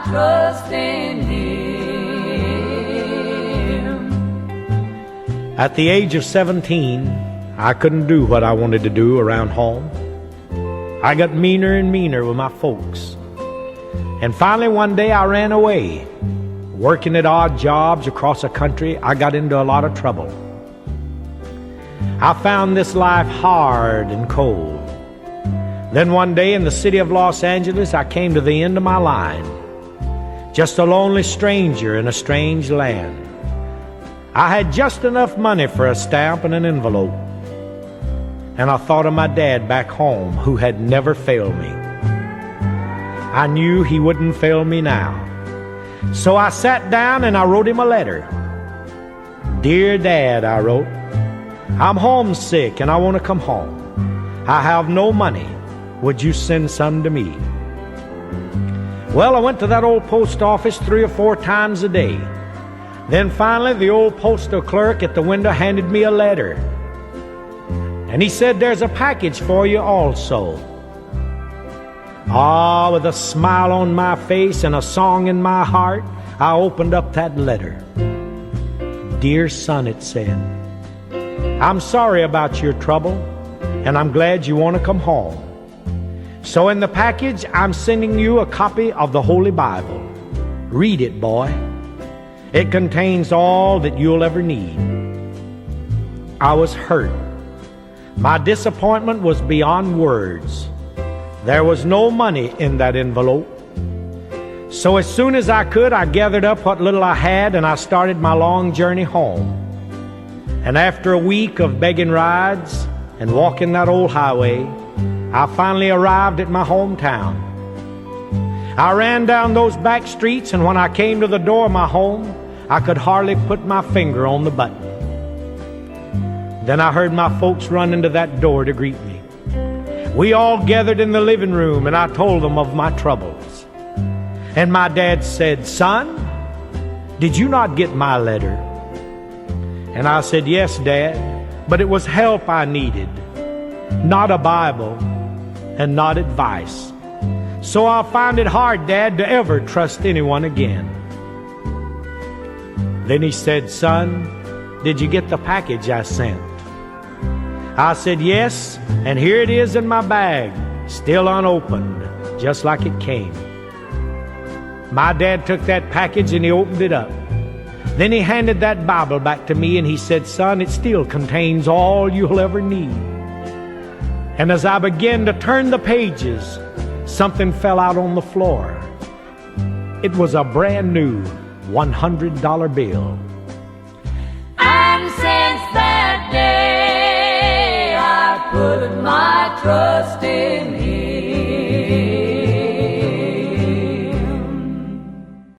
trust in Him. At the age of 17, I couldn't do what I wanted to do around home. I got meaner and meaner with my folks. And finally one day I ran away. Working at odd jobs across the country, I got into a lot of trouble. I found this life hard and cold. Then one day in the city of Los Angeles, I came to the end of my line. Just a lonely stranger in a strange land. I had just enough money for a stamp and an envelope. And I thought of my dad back home who had never failed me. I knew he wouldn't fail me now. So I sat down and I wrote him a letter. Dear Dad, I wrote, I'm homesick and I want to come home. I have no money. Would you send some to me? Well, I went to that old post office 3 or 4 times a day. Then finally the old postal clerk at the window handed me a letter. And he said, there's a package for you also. Ah, with a smile on my face and a song in my heart, I opened up that letter. Dear son, it said, I'm sorry about your trouble, and I'm glad you want to come home. So in the package, I'm sending you a copy of the Holy Bible. Read it, boy. It contains all that you'll ever need. I was hurt. My disappointment was beyond words. There was no money in that envelope. So as soon as I could, I gathered up what little I had and I started my long journey home. And after a week of begging rides and walking that old highway, I finally arrived at my hometown. I ran down those back streets, and when I came to the door of my home, I could hardly put my finger on the button. Then I heard my folks run into that door to greet me. We all gathered in the living room, and I told them of my troubles. And my dad said, son, did you not get my letter? And I said, yes, Dad, but it was help I needed, not a Bible and not advice. So I'll find it hard, Dad, to ever trust anyone again. Then he said, son, did you get the package I sent? I said, yes, and here it is in my bag, still unopened, just like it came. My dad took that package and he opened it up. Then he handed that Bible back to me and he said, son, it still contains all you'll ever need. And as I began to turn the pages, something fell out on the floor. It was a brand new $100 bill. And since that day, I put my trust in Him.